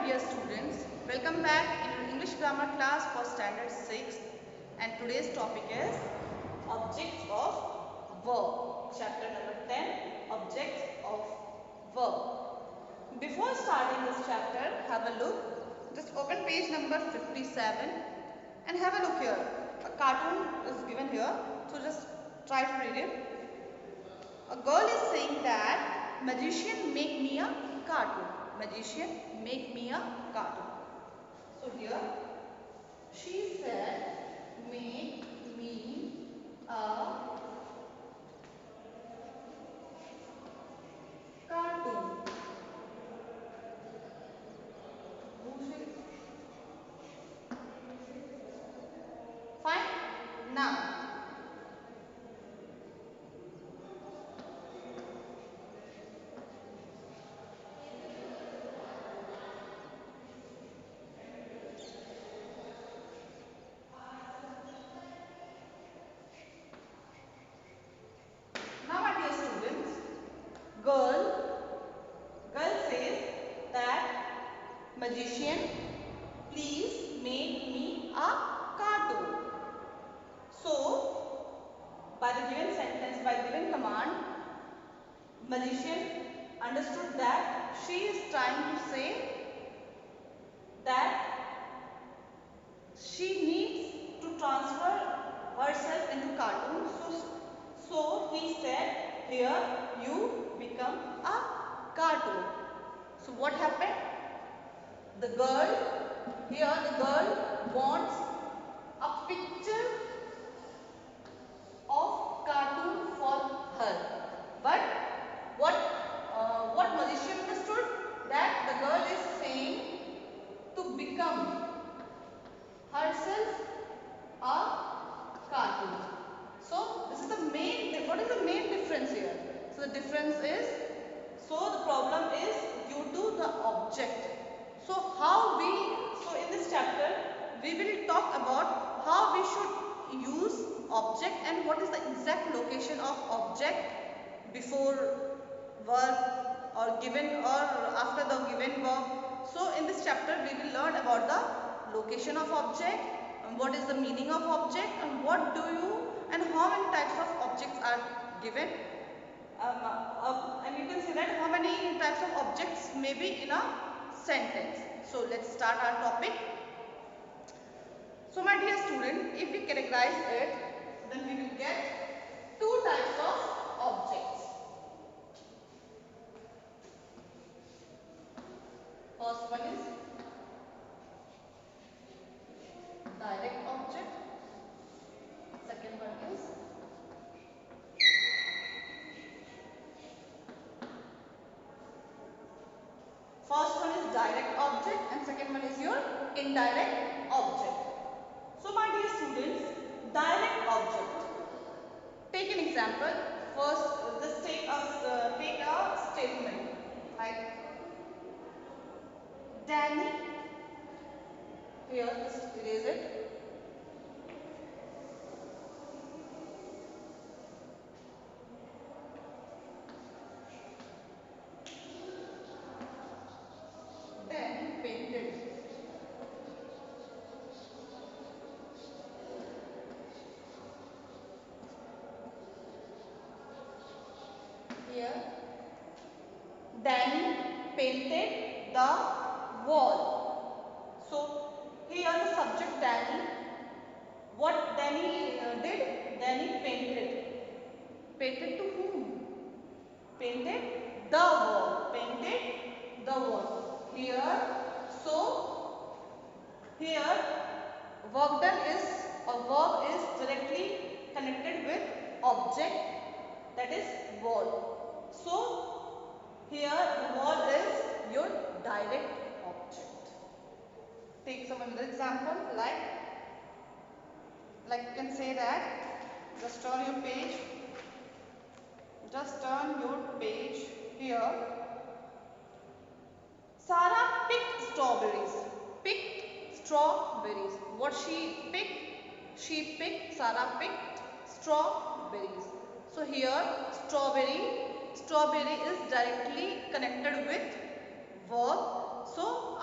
dear students, welcome back in your English grammar class for standard 6, and today's topic is objects of verb. Chapter number 10, objects of verb. Before starting this chapter, have a look. Just open page number 57 and have a look here. A cartoon is given here, so just try to read it. A girl is saying that magician make me a cartoon. Magician make me a cartoon. So here she said make me a cartoon. Fine. Now my dear students, girl says that magician please make me a cartoon. So by the given sentence, by the given command, magician understood that she is trying to say that she needs to transfer herself into cartoon. So he said, here you become a cartoon. So what happened? The girl wants a picture of cartoon for her. But what magician understood? That the girl is saying to become herself a cartoon. So this is the main, what is the main difference here? So the difference is, so the problem is due to the object. So in this chapter we will talk about how we should use object and what is the exact location of object before verb or given or after the given verb. So in this chapter we will learn about the location of object and what is the meaning of object and what do you and how many types of objects are given. And you can see that how many types of objects may be in a sentence. So let's start our topic. So my dear student, if we categorize it, then we will get two types of objects. First one is direct object. Second one is first one is direct object and second one is your indirect object. So my dear students, direct object. Take an example. First, just take a statement like Danny. Here, just erase it. Danny painted. Here, Danny painted the wall. So here the subject Danny. What Danny did? Danny painted. Painted to whom? Painted the wall. Painted the wall. Here, so here verb is directly connected with object, that is wall. So here the wall is your direct object. Take some another example like you can say that just turn your page. Just turn your page here. Sarah picked strawberries. Picked strawberries. What she picked? Sarah picked strawberries. So here strawberry is directly connected with verb. So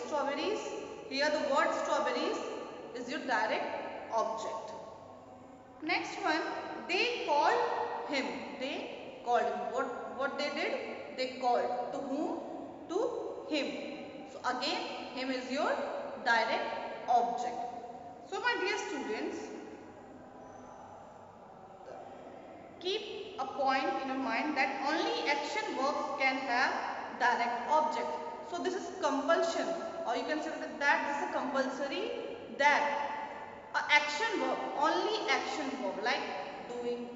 strawberries. Here the word strawberries is your direct object. Next one, they called him. They called him. What they did? They called. To whom? To him. So again, him is your direct object. So my dear students, keep a point in your mind that only action verbs can have direct object. So this is compulsion, or you can say that this is a compulsory, that a action verb, only action verb like doing,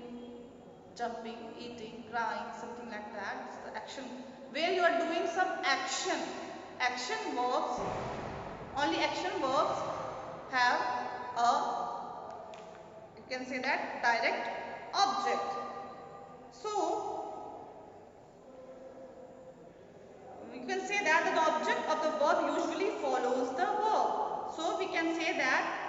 jumping, eating, crying, something like that. It's the action where you are doing some action. Action verbs, only action verbs have a, you can say that, direct object. So you can say that the object of the verb usually follows the verb. So we can say that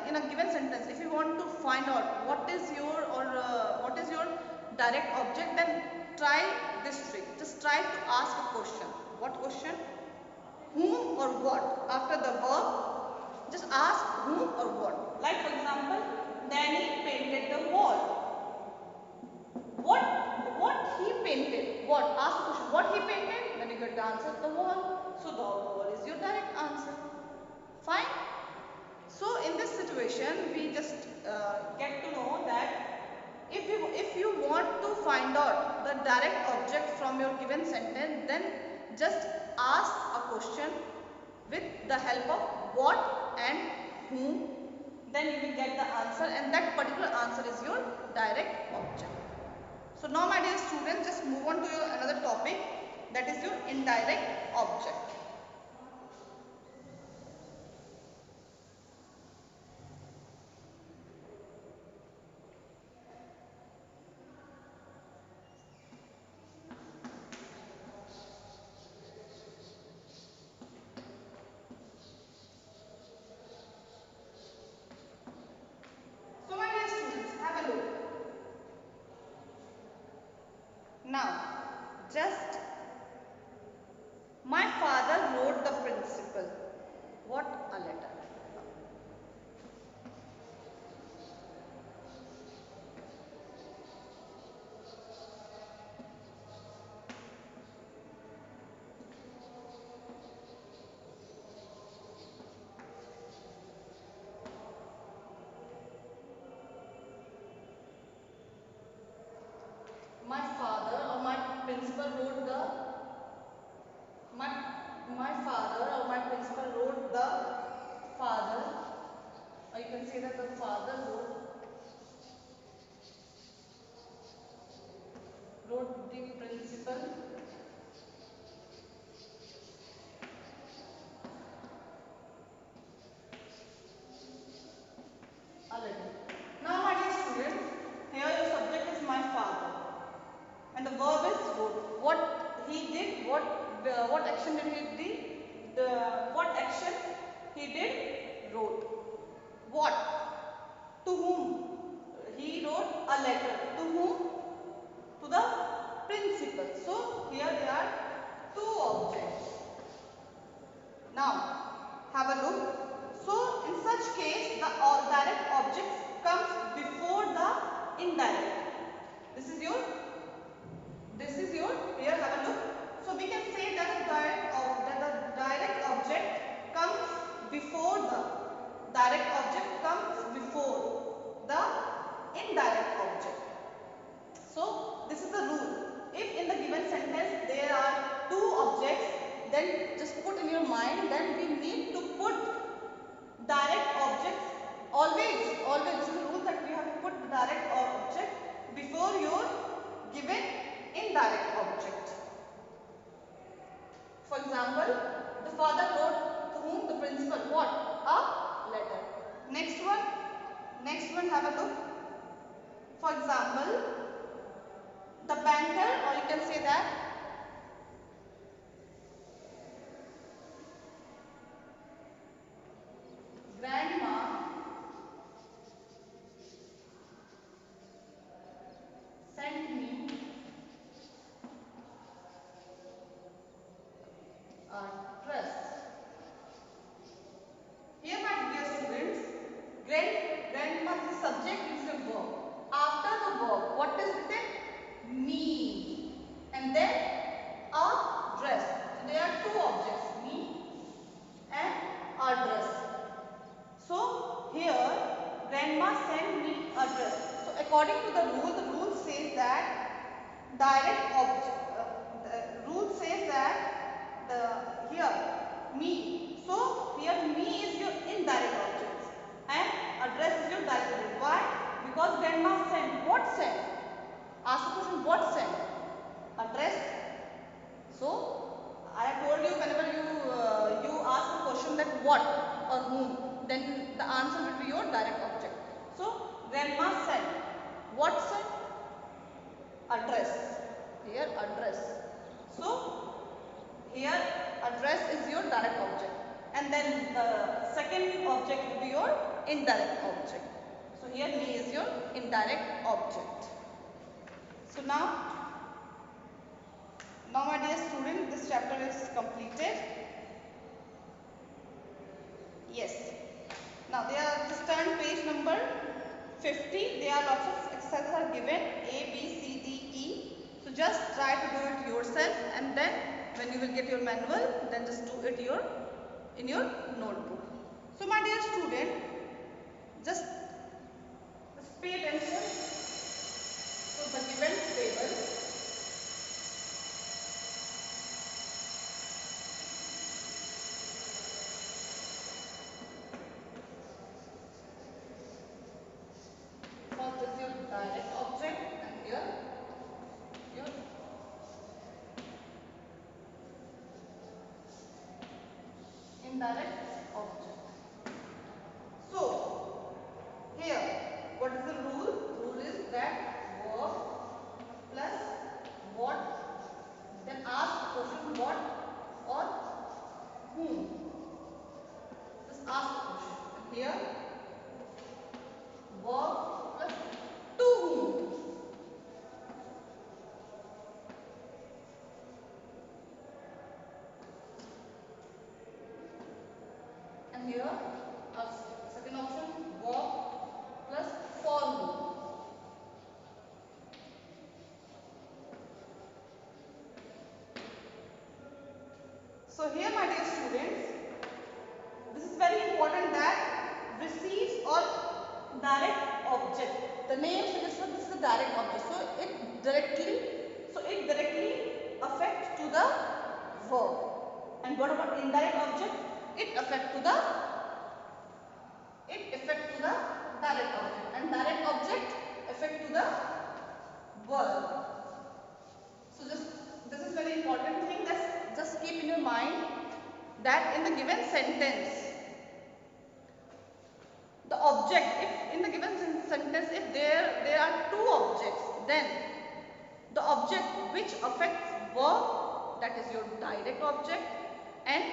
in a given sentence, if you want to find out what is your direct object, then try this trick. Just try to ask a question. What question? Whom or what? After the verb, just ask whom or what. Like for example, Danny painted the wall. What he painted? What? Ask the question. What he painted? Then you get the answer, the wall. So the wall is your direct answer. Fine. So in this situation, we just get to know that if you want to find out the direct object from your given sentence, then just ask a question with the help of what and whom. Then you will get the answer, and that particular answer is your direct object. So now my dear students, just move on to another topic, that is your indirect object. So my dear students, have a look. Now, just my father wrote the principal. What a letter. My father or my principal wrote the my father or my principal wrote the father, or you can say that the father wrote the principal a letter. Now my dear students, here your subject is my father and the verb is wrote. What he did, what action did he did? What action he did? Wrote. What? To whom? He wrote a letter. To whom? To the principal. So here there are two objects. Now have a look. So in such case, the direct object comes before the indirect. This is your here have a look. So we can say that the direct object comes before the indirect object. So this is the rule. If in the given sentence there are two objects, then just put in your mind, then we need to put direct objects always this is the rule, that we have to put the direct object before your given indirect object. For example, the father wrote to whom? The principal. What? A letter. Next one have a look. For example, the banker, or you can say that grandma sent me address. Here, my dear students, grandma is the subject, is the verb. After the verb, what is written? Me. And then address. So there are two objects, me and address. So here, grandma sent me address. So according to the rule says that direct object. The rule says that here me. So here me is your indirect object and address is your direct object. Why? Because grandma sent. What sent? Ask the question. What sent? Address. So I have told you whenever you ask a question that what or whom, then the answer will be your direct object. So grandma sent. What sent? Address. Here address. So here address is your direct object, and then the second object will be your indirect object. So here me is your indirect object. So now my dear student, this chapter is completed. Yes. Now they are just turn page number 50. There are lots of exercises are given, A, B, C, D, E. So just try to do it yourself, and then when you will get your manual, then just do it in your notebook. So my dear student, just pay attention to the given table. First is your direct object, and here your indirect object. So here, what is the rule? Rule is that verb plus what, then ask the question what or whom. Just ask the question. And here verb plus to whom. And here second option, verb plus for whom. So here, my dear students, this is very important that receives or direct object. The name suggests that this is a direct object. So it directly affects to the verb. And what about indirect object? It affects to the direct object, and direct object affect to the verb. So this is very important thing. That just keep in your mind that in the given sentence, the object, if in the given sentence, if there are two objects, then the object which affects verb, that is your direct object, and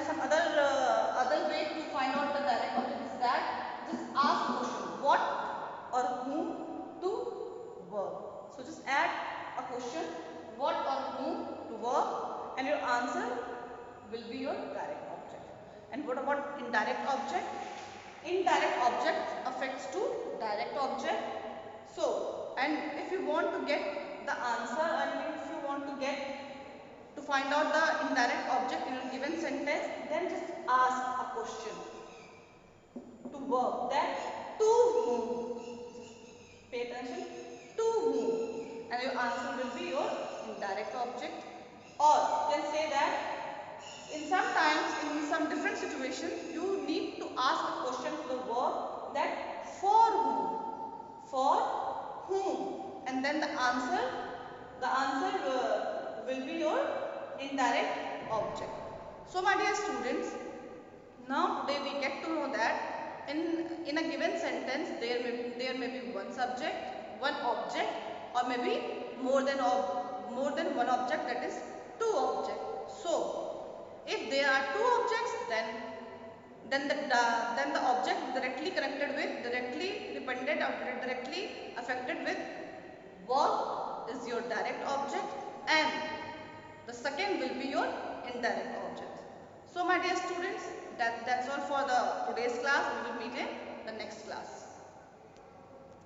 some other way to find out the direct object is that just ask the question what or whom to verb. So just add a question what or whom to verb, and your answer will be your direct object. And what about indirect object? Indirect object affects to direct object. So, and if you want to get the answer, and if you want to find out the indirect object in a given sentence, then just ask a question to verb, that to whom. Pay attention, to whom, and your answer will be your indirect object. Or you can say that sometimes in some different situations you need to ask a question to the verb, that for whom, and then the answer will be your indirect object. So my dear students, now today we get to know that in a given sentence there may be one subject, one object, or maybe more than one object, that is two objects. So if there are two objects, then the object directly connected with, directly dependent or directly affected with verb is your direct object, and The second will be your indirect objects. So my dear students, that's all for the today's class. We will meet in